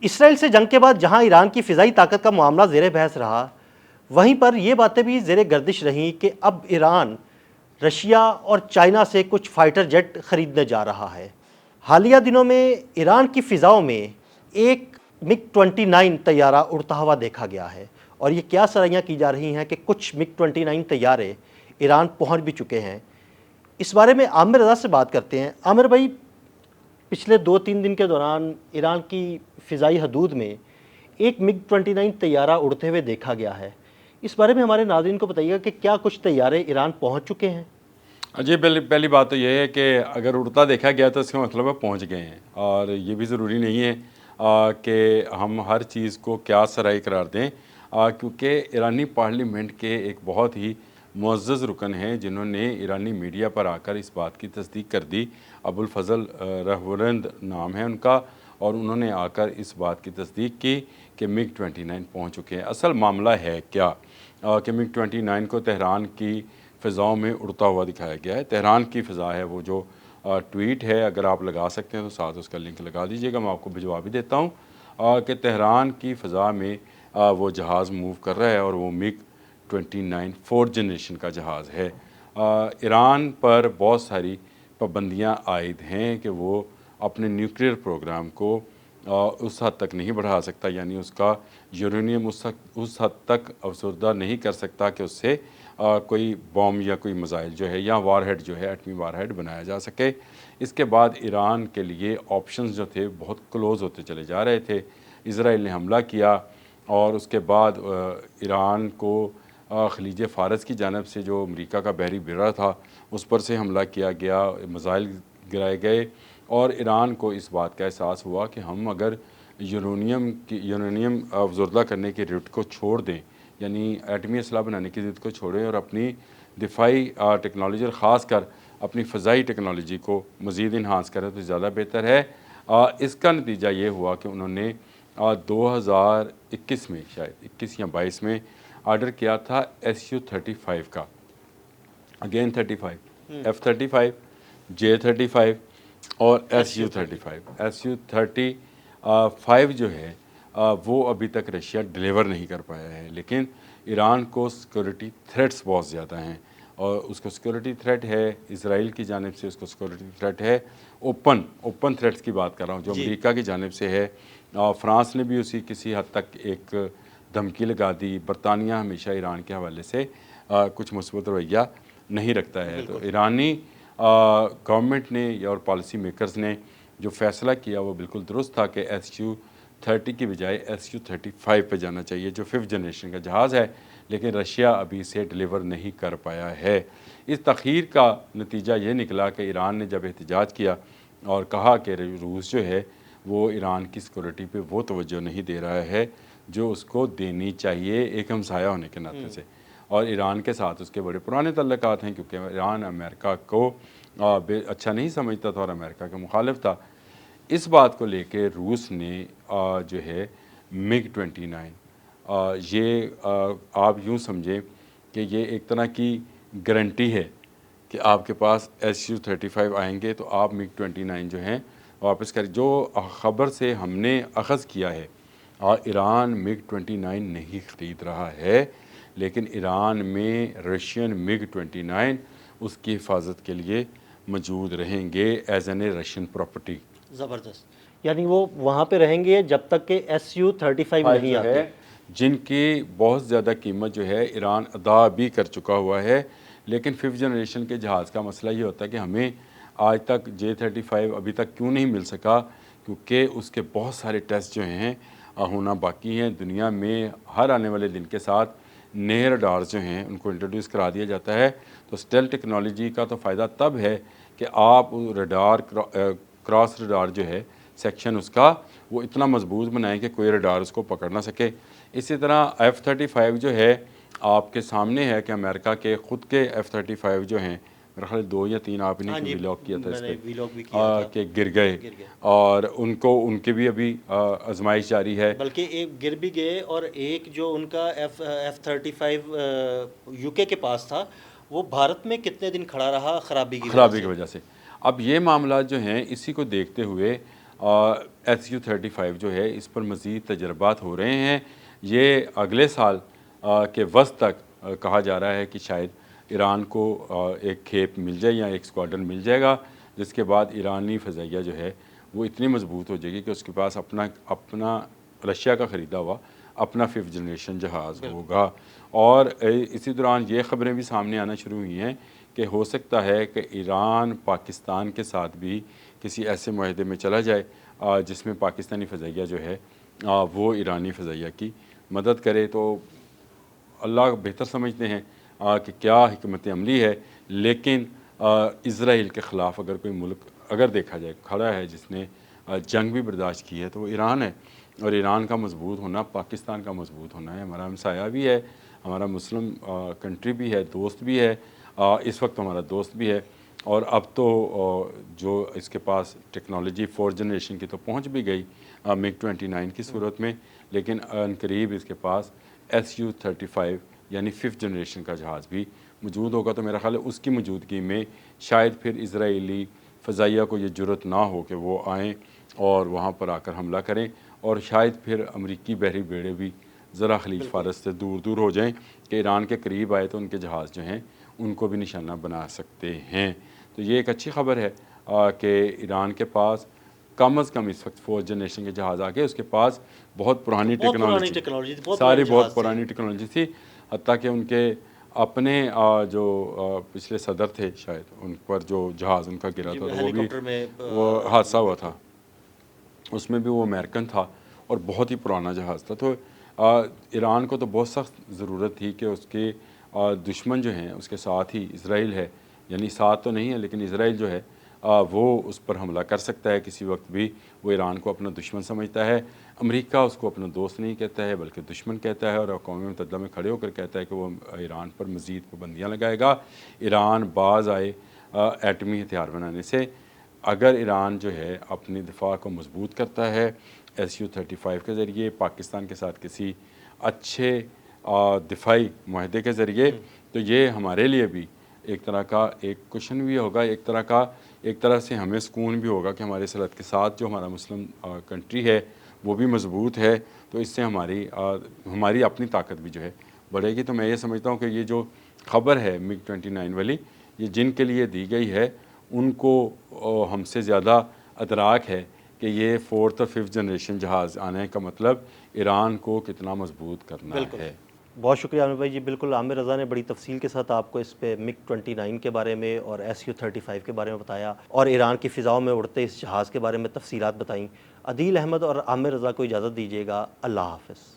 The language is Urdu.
اسرائیل سے جنگ کے بعد جہاں ایران کی فضائی طاقت کا معاملہ زیر بحث رہا، وہیں پر یہ باتیں بھی زیر گردش رہیں کہ اب ایران رشیا اور چائنا سے کچھ فائٹر جیٹ خریدنے جا رہا ہے۔ حالیہ دنوں میں ایران کی فضاؤں میں ایک MiG-29 طیارہ اڑتا ہوا دیکھا گیا ہے، اور یہ کیا سرائیاں کی جا رہی ہیں کہ کچھ MiG-29 طیارے ایران پہنچ بھی چکے ہیں۔ اس بارے میں عامر رضا سے بات کرتے ہیں۔ عامر بھائی، پچھلے 2-3 دن کے دوران ایران کی فضائی حدود میں ایک MiG-29 طیارہ اڑتے ہوئے دیکھا گیا ہے۔ اس بارے میں ہمارے ناظرین کو بتائیے گا کہ کیا کچھ طیارے ایران پہنچ چکے ہیں؟ جی، پہلی بات تو یہ ہے کہ اگر اڑتا دیکھا گیا تو اس کا مطلب ہے پہنچ گئے ہیں، اور یہ بھی ضروری نہیں ہے کہ ہم ہر چیز کو کیا سرائی قرار دیں، کیونکہ ایرانی پارلیمنٹ کے ایک بہت ہی معزز رکن ہیں جنہوں نے ایرانی میڈیا پر آ کر اس بات کی تصدیق کر دی۔ ابوالفضل رہورند نام ہے ان کا، اور انہوں نے آ کر اس بات کی تصدیق کی کہ MiG-29 پہنچ چکے ہیں۔ اصل معاملہ ہے کیا کہ MiG-29 کو تہران کی فضاؤں میں اڑتا ہوا دکھایا گیا ہے۔ تہران کی فضا ہے وہ جو ٹویٹ ہے، اگر آپ لگا سکتے ہیں تو ساتھ اس کا لنک لگا دیجئے گا، میں آپ کو بھجوا بھی دیتا ہوں کہ تہران کی فضا میں وہ جہاز موو کر رہا ہے، اور وہ MiG-29 4th جنریشن کا جہاز ہے۔ ایران پر بہت ساری پابندیاں عائد ہیں کہ وہ اپنے نیوکلیئر پروگرام کو اس حد تک نہیں بڑھا سکتا، یعنی اس کا یورینیم اس حد تک افسردہ نہیں کر سکتا کہ اس سے کوئی بوم یا کوئی میزائل جو ہے یا وار ہیڈ جو ہے ایٹمی وار ہیڈ بنایا جا سکے۔ اس کے بعد ایران کے لیے آپشنز جو تھے بہت کلوز ہوتے چلے جا رہے تھے۔ اسرائیل نے حملہ کیا، اور اس کے بعد ایران کو خلیج فارس کی جانب سے جو امریکہ کا بحری بیڑا تھا اس پر سے حملہ کیا گیا، میزائل گرائے گئے، اور ایران کو اس بات کا احساس ہوا کہ ہم اگر یورینیم افزردہ کرنے کے روٹ کو چھوڑ دیں، یعنی ایٹمی اسلحہ بنانے کی ضد کو چھوڑیں اور اپنی دفاعی ٹیکنالوجی اور خاص کر اپنی فضائی ٹیکنالوجی کو مزید انہانس کریں تو زیادہ بہتر ہے۔ اس کا نتیجہ یہ ہوا کہ انہوں نے 2021 میں، شاید 21 یا 22 میں آرڈر کیا تھا Su-35 کا، اگین 35، F-35، J-35 اور Su-35۔ Su-35 جو ہے وہ ابھی تک رشیا ڈیلیور نہیں کر پایا ہے، لیکن ایران کو سیکورٹی تھریٹس بہت زیادہ ہیں، اور اس کو سیکورٹی تھریٹ ہے اسرائیل کی جانب سے، اس کو سیکورٹی تھریٹ ہے اوپن تھریٹس کی بات کر رہا ہوں جو امریکہ کی جانب سے ہے۔ فرانس نے بھی اسی کسی حد تک ایک دھمکی لگا دی۔ برطانیہ ہمیشہ ایران کے حوالے سے کچھ مثبت رویہ نہیں رکھتا ہے، تو ایرانی گورنمنٹ نے اور پالیسی میکرز نے جو فیصلہ کیا وہ بالکل درست تھا کہ Su-30 کی بجائے Su-35 پہ جانا چاہیے جو 5th جنریشن کا جہاز ہے، لیکن رشیا ابھی اسے ڈیلیور نہیں کر پایا ہے۔ اس تاخیر کا نتیجہ یہ نکلا کہ ایران نے جب احتجاج کیا اور کہا کہ روس جو ہے وہ ایران کی سیکورٹی پہ وہ توجہ نہیں دے رہا ہے جو اس کو دینی چاہیے ایک ہمسایہ ہونے کے ناطے سے، اور ایران کے ساتھ اس کے بڑے پرانے تعلقات ہیں کیونکہ ایران امریکہ کو اچھا نہیں سمجھتا تھا اور امریکہ کا مخالف تھا۔ اس بات کو لے کے روس نے جو ہے MiG-29 یہ آپ یوں سمجھیں کہ یہ ایک طرح کی گارنٹی ہے کہ آپ کے پاس Su-35 آئیں گے تو آپ MiG-29 جو ہیں واپس کریں۔ جو خبر سے ہم نے اخذ کیا ہے ایران MiG-29 نہیں خرید رہا ہے، لیکن ایران میں رشین MiG-29 اس کی حفاظت کے لیے موجود رہیں گے as an a Russian property. زبردست، یعنی وہ وہاں پہ رہیں گے جب تک کہ Su-35 نہیں آتی، جن کی بہت زیادہ قیمت جو ہے ایران ادا بھی کر چکا ہوا ہے۔ لیکن 5th جنریشن کے جہاز کا مسئلہ یہ ہوتا ہے کہ ہمیں آج تک J-35 ابھی تک کیوں نہیں مل سکا، کیونکہ اس کے بہت سارے ٹیسٹ جو ہیں ہونا باقی ہیں۔ دنیا میں ہر آنے والے دن کے ساتھ نئے رڈارز جو ہیں ان کو انٹروڈیوس کرا دیا جاتا ہے، تو اسٹیل ٹیکنالوجی کا تو فائدہ تب ہے کہ آپ رڈار کراس رڈار جو ہے سیکشن اس کا وہ اتنا مضبوط بنائیں کہ کوئی رڈار اس کو پکڑ نہ سکے۔ اسی طرح F-35 جو ہے آپ کے سامنے ہے کہ امریکہ کے خود کے F-35 جو ہیں، میرا خیال 2 یا 3 آپ نے ویلاگ کیا تھا اس پہ کہ گر گئے، اور ان کے بھی ابھی آزمائش جاری ہے، بلکہ ایک گر بھی گئے، اور ایک جو ان کا F-35 UK کے پاس تھا وہ بھارت میں کتنے دن کھڑا رہا خرابی کی وجہ سے۔ اب یہ معاملات جو ہیں اسی کو دیکھتے ہوئے SU-35 جو ہے اس پر مزید تجربات ہو رہے ہیں. یہ اگلے سال کے وسط تک کہا جا رہا ہے کہ شاید ایران کو ایک کھیپ مل جائے یا ایک اسکواڈرن مل جائے گا، جس کے بعد ایرانی فضائیہ جو ہے وہ اتنی مضبوط ہو جائے گی کہ اس کے پاس اپنا رشیا کا خریدا ہوا اپنا 5th جنریشن جہاز ہوگا. اور اسی دوران یہ خبریں بھی سامنے آنا شروع ہوئی ہیں کہ ہو سکتا ہے کہ ایران پاکستان کے ساتھ بھی کسی ایسے معاہدے میں چلا جائے جس میں پاکستانی فضائیہ جو ہے وہ ایرانی فضائیہ کی مدد کرے. تو اللہ بہتر سمجھتے ہیں کہ کیا حکمت عملی ہے، لیکن اسرائیل کے خلاف اگر کوئی ملک اگر دیکھا جائے کھڑا ہے جس نے جنگ بھی برداشت کی ہے تو وہ ایران ہے. اور ایران کا مضبوط ہونا پاکستان کا مضبوط ہونا ہے. ہمارا ہمسایہ بھی ہے، ہمارا مسلم کنٹری بھی ہے، دوست بھی ہے، اس وقت ہمارا دوست بھی ہے. اور اب تو جو اس کے پاس ٹیکنالوجی 4th جنریشن کی تو پہنچ بھی گئی MiG-29 کی صورت میں، لیکن عنقریب اس کے پاس SU-35 یعنی 5th جنریشن کا جہاز بھی موجود ہوگا. تو میرا خیال ہے اس کی موجودگی میں شاید پھر اسرائیلی فضائیہ کو یہ جرأت نہ ہو کہ وہ آئیں اور وہاں پر آ کر حملہ کریں، اور شاید پھر امریکی بحری بیڑے بھی ذرا خلیج فارس سے دور دور ہو جائیں کہ ایران کے قریب آئے تو ان کے جہاز جو ہیں ان کو بھی نشانہ بنا سکتے ہیں. تو یہ ایک اچھی خبر ہے کہ ایران کے پاس کم از کم اس وقت 4th جنریشن کے جہاز آ گئے. اس کے پاس بہت پرانی ٹیکنالوجی ساری بہت پرانی ٹیکنالوجی تھی، حتیٰ کہ ان کے اپنے جو پچھلے صدر تھے شاید ان پر جو جہاز ان کا گرا تھا وہ بھی وہ حادثہ ہوا تھا، اس میں بھی وہ امریکن تھا اور بہت ہی پرانا جہاز تھا. تو ایران کو تو بہت سخت ضرورت تھی کہ اس کے دشمن جو ہیں اس کے ساتھ ہی اسرائیل ہے، یعنی ساتھ تو نہیں ہے لیکن اسرائیل جو ہے وہ اس پر حملہ کر سکتا ہے کسی وقت بھی. وہ ایران کو اپنا دشمن سمجھتا ہے، امریکہ اس کو اپنا دوست نہیں کہتا ہے بلکہ دشمن کہتا ہے، اور اقوام متحدہ میں کھڑے ہو کر کہتا ہے کہ وہ ایران پر مزید پابندیاں لگائے گا. ایران باز آئے ایٹمی ہتھیار بنانے سے. اگر ایران جو ہے اپنی دفاع کو مضبوط کرتا ہے SU-35 کے ذریعے، پاکستان کے ساتھ کسی اچھے دفاعی معاہدے کے ذریعے، تو یہ ہمارے لیے بھی ایک طرح کا ایک کشن بھی ہوگا، ایک طرح سے ہمیں سکون بھی ہوگا کہ ہمارے سرحد کے ساتھ جو ہمارا مسلم کنٹری ہے وہ بھی مضبوط ہے. تو اس سے ہماری اپنی طاقت بھی جو ہے بڑھے گی. تو میں یہ سمجھتا ہوں کہ یہ جو خبر ہے MiG-29 والی، یہ جن کے لیے دی گئی ہے ان کو ہم سے زیادہ ادراک ہے کہ یہ 4th اور 5th جنریشن جہاز آنے کا مطلب ایران کو کتنا مضبوط کرنا ہے. بہت شکریہ عامر بھائی. جی بالکل، عامر رضا نے بڑی تفصیل کے ساتھ آپ کو اس پہ MiG-29 کے بارے میں اور SU-35 کے بارے میں بتایا، اور ایران کی فضاؤں میں اڑتے اس جہاز کے بارے میں تفصیلات بتائیں. عدیل احمد اور عامر رضا کو اجازت دیجیے گا. اللہ حافظ.